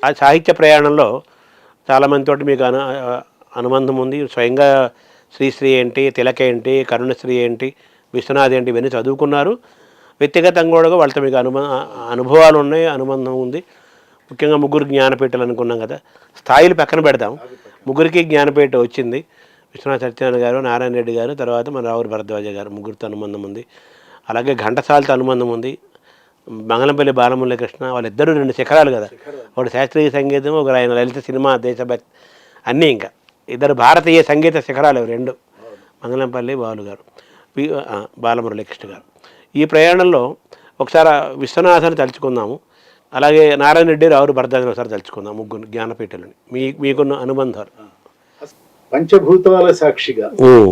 ఆ సాహిత్య ప్రయాణంలో చాలామందితోటి మీకు అనుబంధం ఉంది. స్వయంగా శ్రీశ్రీ ఏంటి, తిలక ఏంటి, కరుణశ్రీ ఏంటి, విశ్వనాథ్ ఏంటి, ఇవన్నీ చదువుకున్నారు. వ్యక్తిగతంగా కూడా వాళ్ళతో మీకు అనుభవాలు ఉన్నాయి, అనుబంధం ఉంది. ముఖ్యంగా ముగ్గురు జ్ఞానపీఠాలు అనుకున్నాం కదా, స్థాయిలు పక్కన పెడదాం. ముగ్గురికి జ్ఞానపీఠ వచ్చింది. విశ్వనాథ్ సత్యనారాయణ గారు, నారాయణ రెడ్డి గారు, తర్వాత మన రావుల భరద్వాజ గారు, ముగ్గురితో అనుబంధం ఉంది. అలాగే ఘంటసాలతో అనుబంధం ఉంది. మంగళంపల్లి బాలమురళీకృష్ణ, వాళ్ళిద్దరూ రెండు శిఖరాలు కదా. ఒకటి శాస్త్రీయ సంగీతం, ఒకరు ఆయన లలిత సినిమా, దేశభక్తి, అన్నీ ఇంకా ఇద్దరు భారతీయ సంగీత శిఖరాలు రెండు, మంగళంపల్లి బాలు గారు, బాలమురళీకృష్ణ గారు. ఈ ప్రయాణంలో ఒకసారి విశ్వనాథాన్ని తలుచుకుందాము, అలాగే నారాయణ రెడ్డి, రావుల భరద్వాజని ఒకసారి తలుచుకుందాం. ముగ్గురు జ్ఞానపీఠులని మీకున్న అనుబంధాలు. పంచభూతాల సాక్షిగా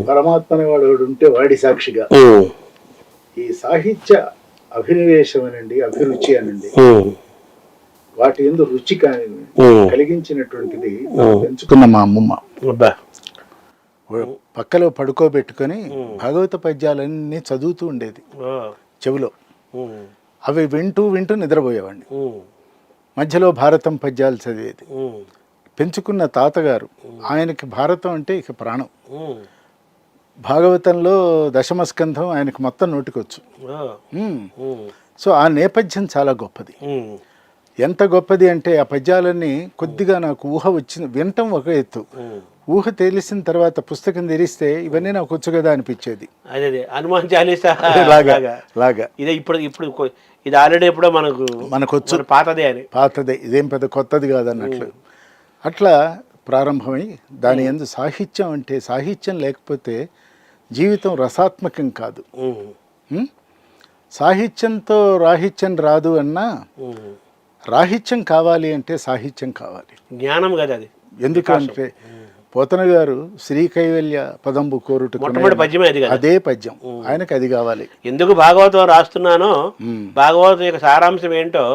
పరమాత్మ అనేవాడు ఉంటే వాడి సాక్షిగా ఈ సాహిత్య అభినివేశం అనండి, అభిరుచి అనండి, వాటి ఎందు రుచి కానీ కలిగించినటువంటిది పెంచుకున్న మా అమ్మమ్మ. పక్కలో పడుకోబెట్టుకొని భాగవత పద్యాలన్నీ చదువుతూ ఉండేది చెవిలో. అవి వింటూ వింటూ నిద్రపోయేవాడిని. మధ్యలో భారతం పద్యాలు చదివేది. పెంచుకున్న తాతగారు, ఆయనకి భారతం అంటే ఇక ప్రాణం. భాగవతంలో దశమస్కంధం ఆయనకు మొత్తం నోటికొచ్చు. సో ఆ నేపథ్యం చాలా గొప్పది. ఎంత గొప్పది అంటే ఆ పద్యాలన్నీ కొద్దిగా నాకు ఊహ వచ్చింది. వినటం ఒక ఎత్తు, ఊహ తెలిసిన తర్వాత పుస్తకం తెరిస్తే ఇవన్నీ నాకు వచ్చు కదా అనిపించేది. అదే హనుమాన్ చాలీసా లాగా ఇదే ఇప్పుడు ఇది ఆల్రెడీ ఎప్పుడో మనకు వచ్చు, పాతదే, ఇదేం పెద్ద కొత్తది కాదన్నట్లు. అట్లా ప్రారంభమై దాని యందు సాహిత్యం అంటే, సాహిత్యం లేకపోతే జీవితం రసాత్మకం కాదు. సాహిత్యంతో రాహిత్యం రాదు అన్నా, రాహిత్యం కావాలి అంటే సాహిత్యం కావాలి, జ్ఞానం కదా అది. ఎందుకంటే పోతన గారు శ్రీ కైవల్య పదంబు కోరుట అదే పద్యం, ఆయనకు అది కావాలి. ఎందుకు భాగవతం రాస్తున్నానో, భాగవతం యొక్క సారాంశం ఏంటో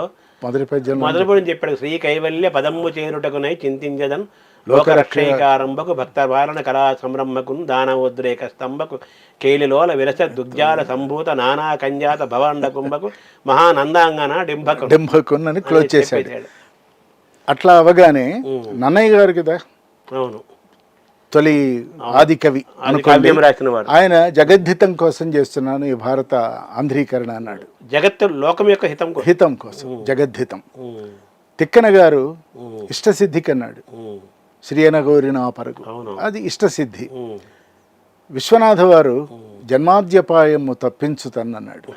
మొదటి పద్యం చెప్పాడు. శ్రీ కైవల్య పదంబు చేరుటకునై చింతించదన్ లోకరక్షైకారంభకు భక్త బాలన కళా సంరంభకు దానవోద్రేక స్తంభకు కేలిలోల విరస దుగ్జాల సంభూత నానా కంజాత భవాండ కుంభకు మహానందాంగన డింభకు అని క్లోజ్ చేశాడు. అట్లా అవగానే నన్నయ్య గారు కదా, అవును, తొలి ఆది కవి అనుకోండి, ఆయన జగద్హితం కోసం చేస్తున్నాను ఈ భారత ఆంధ్రీకరణ అన్నాడు. జగత్తు లోకం యొక్క హితం కోసం జగద్హితం. తిక్కన గారు ఇష్టసిద్ధికి అన్నాడు, శ్రీయన గౌరిన పరుగు, అది ఇష్టసిద్ధి. విశ్వనాథ వారు జన్మాద్యపాయము తప్పించుతన్నాడు.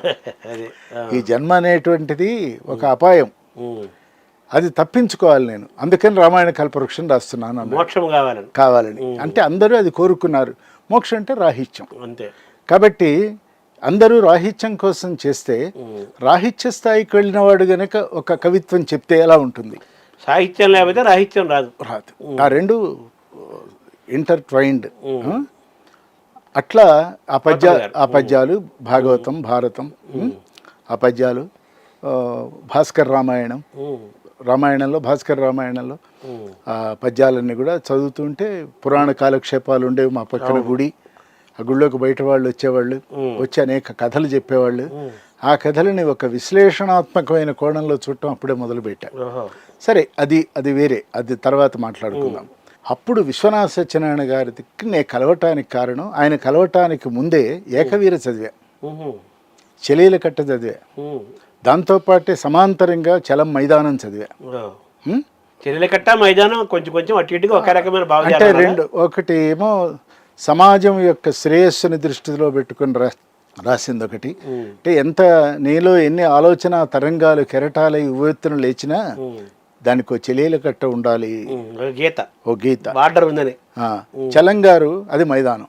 ఈ జన్మ అనేటువంటిది ఒక అపాయం, అది తప్పించుకోవాలి నేను, అందుకని రామాయణ కల్పవృక్షం రాస్తున్నాను. మోక్షం కావాలని అంటే అందరూ అది కోరుకున్నారు. మోక్షం అంటే రాహిత్యం. అంతే. కాబట్టి అందరూ రాహిత్యం కోసం చేస్తే, రాహిత్య స్థాయికి వెళ్ళిన వాడు గనక ఒక కవిత్వం చెప్తే ఎలా ఉంటుంది? సాహిత్యం లేకపోతే రాహిత్యం రాదు. ఆ రెండు ఇంటర్ట్వైన్డ్. అట్లా ఆ పద్యాలు భాగవతం, భారతం, ఆ పద్యాలు భాస్కర్ రామాయణంలో భాస్కర్ రామాయణంలో ఆ పద్యాలన్నీ కూడా చదువుతుంటే పురాణ కాలక్షేపాలు ఉండేవి. మా పక్కన గుడి, ఆ గుళ్ళోకి బయట వాళ్ళు వచ్చేవాళ్ళు, వచ్చి అనేక కథలు చెప్పేవాళ్ళు. ఆ కథలని ఒక విశ్లేషణాత్మకమైన కోణంలో చూడటం అప్పుడే మొదలుపెట్టారు. సరే, అది వేరే, అది తర్వాత మాట్లాడుకుందాం. అప్పుడు విశ్వనాథ సత్యనారాయణ గారికి నేను కలవటానికి కారణం, ఆయన కలవటానికి ముందే ఏకవీర చదివా, చెలీల కట్ట చదివా, దాంతోపాటే సమాంతరంగా చలం మైదానం చదివా. చెలీలకట్ట మైదానం కొంచెం కొంచెం అటు ఇటుగా ఒక రకమైన భావన. అంటే రెండు, ఒకటి ఏమో సమాజం యొక్క శ్రేయస్సుని దృష్టిలో పెట్టుకుని రాసింది ఒకటి. అంటే ఎంత నీలో ఎన్ని ఆలోచన తరంగాలు కెరటాలు ఉవ్వెత్తున లేచినా దానికి ఒక చెలీల కట్ట ఉండాలి, ఓ గీత బార్డర్ ఉందని. చలం గారు అది మైదానం,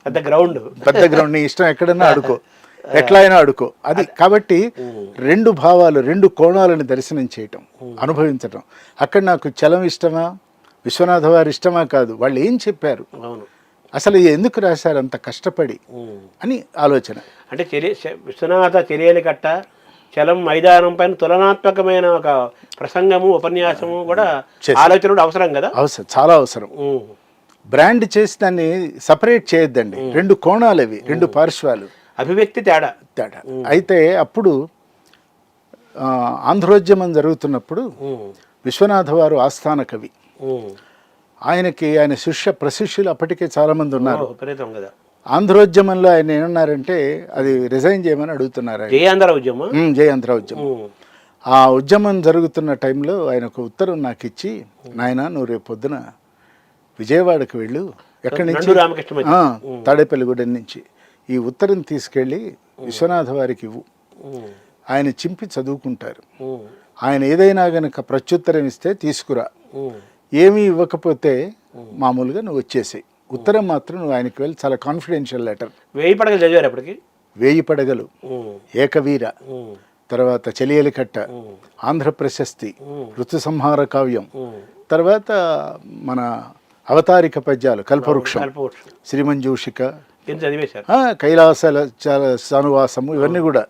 పెద్ద గ్రౌండ్, నీ ఇష్టం ఎక్కడన్నా ఆడుకో, ఎట్లా అయినా ఆడుకో. అది కాబట్టి రెండు భావాలు, రెండు కోణాలను దర్శనం చేయటం, అనుభవించటం. అక్కడ నాకు చలం ఇష్టమా, విశ్వనాథ వారి ఇష్టమా కాదు, వాళ్ళు ఏం చెప్పారు, అసలు ఎందుకు రాశారు అంత కష్టపడి అని ఆలోచన. అంటే విశ్వనాథ చెలియలి కట్ట, చలం మైదానం పైన తులనాత్మకమైన ఒక ప్రసంగము, ఉపన్యాసము కూడా ఆలోచన అవసరం కదా. అవసరం, చాలా అవసరం. బ్రాండ్ చేసి దాన్ని సపరేట్ చేయొద్దండి. రెండు కోణాలు అవి, రెండు పార్శ్వాలు, అభివ్యక్తి తేడా. అయితే అప్పుడు ఆంధ్రోద్యమం జరుగుతున్నప్పుడు విశ్వనాథ వారు ఆస్థాన కవి. ఆయన ప్రశిష్యులు అప్పటికే చాలామంది ఉన్నారు. విపరీతం కదా. ఆంధ్రోద్యమంలో ఆయన ఏమన్నారంటే అది రిజైన్ చేయమని అడుగుతున్నారు. జయాంధ్ర ఉద్యమం. జయాంధ్ర ఉద్యమం. ఆ ఉద్యమం జరుగుతున్న టైంలో ఆయన ఒక ఉత్తరం నాకు ఇచ్చి, నాయన నువ్వు రేపు పొద్దున విజయవాడకు వెళ్ళు, ఎక్కడి నుంచి, తాడేపల్లిగూడెం నుంచి, ఈ ఉత్తరం తీసుకెళ్ళి విశ్వనాథ వారికి ఇవ్వు, ఆయన చింపి చదువుకుంటారు, ఆయన ఏదైనా గనక ప్రత్యుత్తరం ఇస్తే తీసుకురా, ఏమీ ఇవ్వకపోతే మామూలుగా నువ్వు వచ్చేసాయి, ఉత్తరం మాత్రం నువ్వు ఆయనకి వెళ్ళి, చాలా కాన్ఫిడెన్షియల్ లెటర్. 1000 పడగలు చదివారు అప్పటికి. 1000 పడగలు, ఏకవీర, తర్వాత చెలియలి కట్ట, ఆంధ్ర ప్రశస్తి, ఋతు సంహార కావ్యం, తర్వాత మన అవతారిక పద్యాలు, కల్పవృక్షం, శ్రీమంజూషిక, కైలాసాల సానువాసము, ఇవన్నీ కూడా.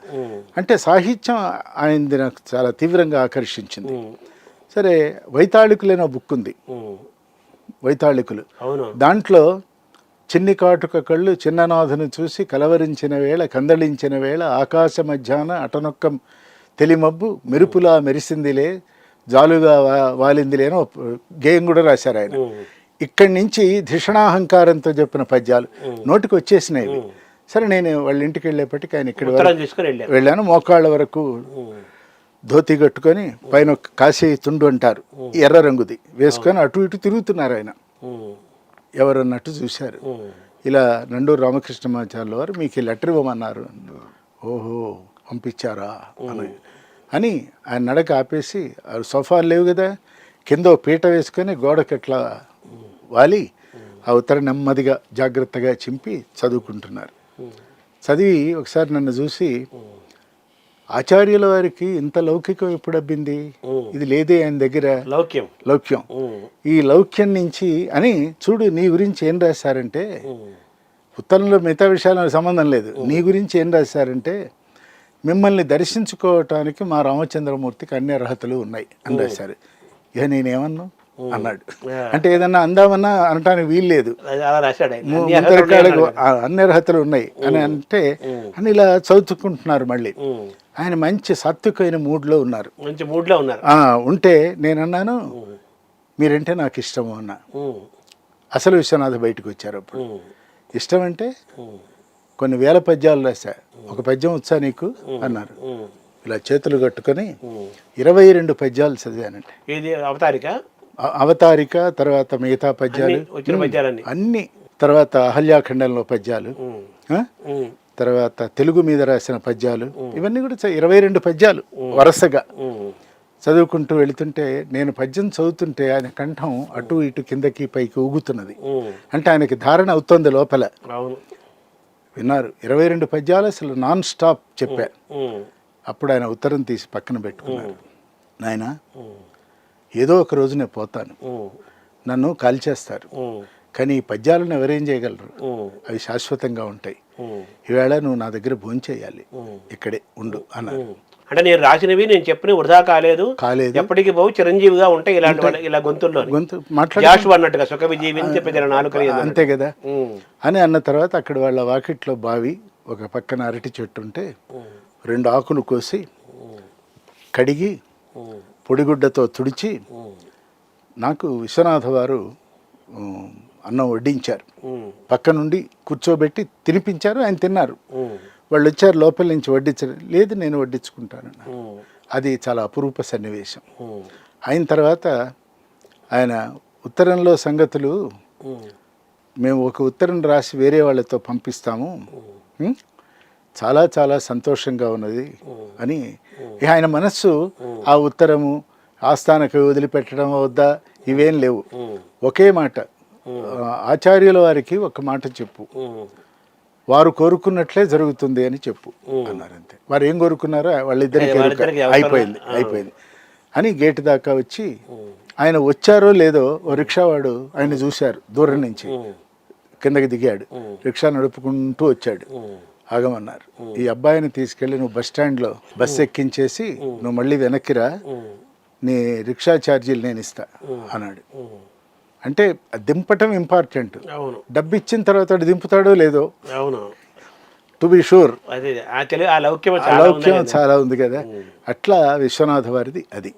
అంటే సాహిత్యం ఆయనది నాకు చాలా తీవ్రంగా ఆకర్షించింది. సరే, వైతాళికులైన బుక్ ఉంది, వైతాళికులు. దాంట్లో చిన్ని కాటుక కళ్ళు చిన్ననాథుని చూసి కలవరించిన వేళ కందళించిన వేళ ఆకాశ మధ్యాహ్న అటనొక్క తెలిమబ్బు మెరుపులా మెరిసిందిలే జాలుగా వాలిందిలే అని గేయం కూడా రాశారు ఆయన. ఇక్కడి నుంచి ధిషణాహంకారంతో చెప్పిన పద్యాలు నోటికి వచ్చేసినాయి. సరే, నేను వాళ్ళ ఇంటికి వెళ్ళేప్పటికీ ఆయన ఇక్కడ వెళ్ళాను. మోకాళ్ళ వరకు ధోతి కట్టుకొని పైన కాశీ తుండు అంటారు, ఎర్ర రంగుది వేసుకొని అటు ఇటు తిరుగుతున్నారు. ఆయన ఎవరన్నట్టు చూశారు. ఇలా నండూరు రామకృష్ణమాచార్యుల వారు మీకు ఈ లెటర్ ఇవ్వమన్నారు. ఓహో, పంపించారా అని ఆయన నడక ఆపేసి, సోఫాలు లేవు కదా, కింద పీట వేసుకొని గోడకట్లా వాలి ఆ ఉత్తరం నెమ్మదిగా జాగ్రత్తగా చింపి చదువుకుంటున్నారు. చదివి ఒకసారి నన్ను చూసి, ఆచార్యుల వారికి ఇంత లౌకికం ఎప్పుడు అబ్బింది, ఇది లేదే ఆయన దగ్గర, లౌక్యం, ఈ లౌక్యం నుంచి అని చూడు, నీ గురించి ఏం రాశారంటే, ఉత్తరంలో మిగతా విషయాలకు సంబంధం లేదు, నీ గురించి ఏం రాశారంటే, మిమ్మల్ని దర్శించుకోవటానికి మా రామచంద్రమూర్తికి అన్ని అర్హతలు ఉన్నాయి అని రాశారు. ఇక నేనేమన్నా అన్నాడు. అంటే ఏదన్నా అందామన్నా అనటానికి వీలు లేదు, అన్ని అర్హతలు ఉన్నాయి అని అంటే అని ఇలా చదువుకుంటున్నారు. మళ్ళీ ఆయన మంచి సాత్వికమైన మూడ్లో ఉన్నారు. ఉంటే నేనన్నాను, మీరంటే నాకు ఇష్టము అన్నా. అసలు విశ్వనాథ బయటకు వచ్చారు. అప్పుడు ఇష్టం అంటే కొన్ని వేల పద్యాలు రాశా, ఒక పద్యం వచ్చా నీకు అన్నారు. ఇలా చేతులు కట్టుకొని 22 పద్యాలు చదివానండి. అవతారిక, తర్వాత మిగతా పద్యాలు అన్ని, తర్వాత అహల్యాఖండంలో పద్యాలు, తర్వాత తెలుగు మీద రాసిన పద్యాలు, ఇవన్నీ కూడా 22 పద్యాలు వరుసగా చదువుకుంటూ వెళుతుంటే, నేను పద్యం చదువుతుంటే ఆయన కంఠం అటు ఇటు కిందకి పైకి ఊగుతున్నది. అంటే ఆయనకి ధారణ అవుతుంది లోపల. విన్నారు 22 పద్యాలు అసలు నాన్ స్టాప్ చెప్పా. అప్పుడు ఆయన ఉత్తరం తీసి పక్కన పెట్టుకున్నారు. నాయన, ఏదో ఒక రోజు నేను పోతాను, నన్ను కాల్చేస్తారు, కానీ ఈ పద్యాలను ఎవరేం చేయగలరు, అవి శాశ్వతంగా ఉంటాయి. ఈవేళ నువ్వు నా దగ్గర భోంచేయాలి, ఇక్కడే ఉండు అన్నారు. అంటే నేను రాసినవి, నేను చెప్పినవి వృధా కాలేదు, ఎప్పటికీ పోవు చిరంజీవిగా ఉంటాయి. ఇలాంటి ఇలా గొంతుల్లో అన్నట్టుగా సుఖ విజీవి అంతే కదా అని అన్న తర్వాత, అక్కడ వాళ్ళ వాకిట్లో బావి, ఒక పక్కన అరటి చెట్టు ఉంటే 2 ఆకులు కోసి కడిగి పొడిగుడ్డతో తుడిచి నాకు విశ్వనాథ వారు అన్నం వడ్డించారు. పక్క నుండి కూర్చోబెట్టి తినిపించారు. ఆయన తిన్నారు. వాళ్ళు వచ్చారు, లోపల నుంచి వడ్డించారు. లేదు, నేను వడ్డించుకుంటానన్న. అది చాలా అపురూప సన్నివేశం. అయిన తర్వాత ఆయన ఉత్తరంలో సంగతులు, మేము ఒక ఉత్తరం రాసి వేరే వాళ్ళతో పంపిస్తాము, చాలా చాలా సంతోషంగా ఉన్నది అని. ఆయన మనస్సు ఆ ఉత్తరము ఆస్థానకు వదిలిపెట్టడం వద్దా ఇవేం లేవు. ఒకే మాట, ఆచార్యుల వారికి ఒక మాట చెప్పు, వారు కోరుకున్నట్లే జరుగుతుంది అని చెప్పు అన్నారు. అంతే. వారు ఏం కోరుకున్నారో వాళ్ళిద్దరికి అయిపోయింది అని గేటు దాకా వచ్చి, ఆయన వచ్చారో లేదో ఓ రిక్షావాడు ఆయన చూశారు, దూరం నుంచి కిందకి దిగాడు, రిక్షా నడుపుకుంటూ వచ్చాడు. ఆగమన్నారు. ఈ అబ్బాయిని తీసుకెళ్ళి నువ్వు బస్ స్టాండ్లో బస్సు ఎక్కించేసి నువ్వు మళ్ళీ వెనక్కిరా, నీ రిక్షా ఛార్జీలు నేను ఇస్తా అన్నాడు. అంటే దింపటం ఇంపార్టెంట్, డబ్బు ఇచ్చిన తర్వాత దింపుతాడో లేదో, టు బి షూర్. లౌక్యం చాలా ఉంది కదా. అట్లా విశ్వనాథ వారిది అది.